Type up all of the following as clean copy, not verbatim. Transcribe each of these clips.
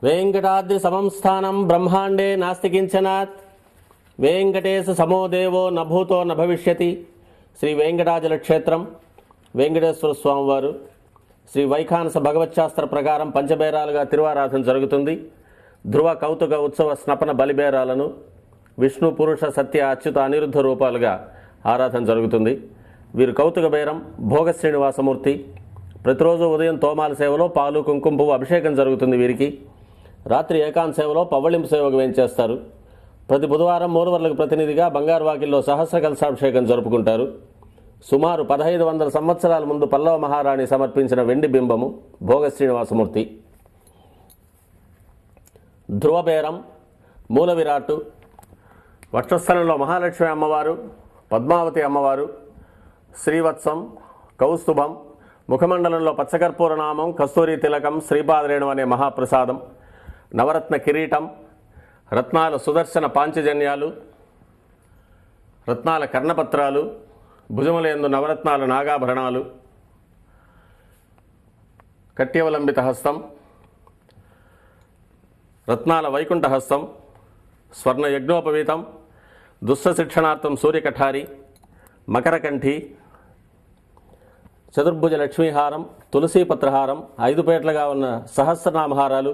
వెంకటాద్రి సమం స్థానం బ్రహ్మాండే నాస్తి కించనాత్ వెంకటేశ సమో దేవో నభూతో నభవిష్యతి. శ్రీ వెంకటాచల క్షేత్రం వెంకటేశ్వర స్వామివారు శ్రీ వైఖానస భగవచ్శాస్త్ర ప్రకారం పంచబేరాలుగా తిరువారాధన జరుగుతుంది. ధ్రువ కౌతుక ఉత్సవ స్నపన బలిబేరాలను విష్ణు పురుష సత్య అచ్యుత అనిరుద్ధ రూపాలుగా ఆరాధన జరుగుతుంది. వీరు కౌతుక బేరం భోగ శ్రీనివాసమూర్తి. ప్రతిరోజు ఉదయం తోమాల సేవలో పాలు కుంకుమ పువ్వు అభిషేకం జరుగుతుంది. వీరికి రాత్రి ఏకాంత సేవలో పవ్వళింపు సేవకు వేయించేస్తారు. ప్రతి బుధవారం మూలవర్లకు ప్రతినిధిగా బంగారు వాకిల్లో సహస్ర కలశాభిషేకం జరుపుకుంటారు. సుమారు 1500 సంవత్సరాల ముందు పల్లవ మహారాణి సమర్పించిన వెండి బింబము భోగ శ్రీనివాసమూర్తి. ధ్రువబేరం మూల విరాట్టు వక్షస్థలంలో మహాలక్ష్మి అమ్మవారు, పద్మావతి అమ్మవారు, శ్రీవత్సం, కౌస్తుభం, ముఖమండలంలో పచ్చకర్పూర నామం, కస్తూరి తిలకం, శ్రీపాదరేణం అనే మహాప్రసాదం, నవరత్న కిరీటం, రత్నాల సుదర్శన పాంచజన్యాలు, రత్నాల కర్ణపత్రాలు, భుజములందు నవరత్నాల నాగాభరణాలు, కట్యవలంబిత హస్తం, రత్నాల వైకుంఠ హస్తం, స్వర్ణ యజ్ఞోపవీతం, దుస్స శిక్షణార్థం సూర్యకఠారి, మకరకంఠి, చతుర్భుజ లక్ష్మీహారం, తులసీపత్రహారం, 5 పేట్లుగా ఉన్న సహస్రనామహారాలు,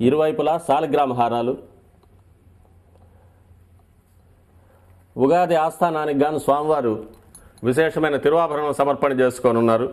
ఇరువైపులా సాలగ్రామహారాలు. ఉగాది ఆస్థానానికి గాను స్వామివారు విశేషమైన తిరువాభరణం సమర్పణ చేసుకోనున్నారు.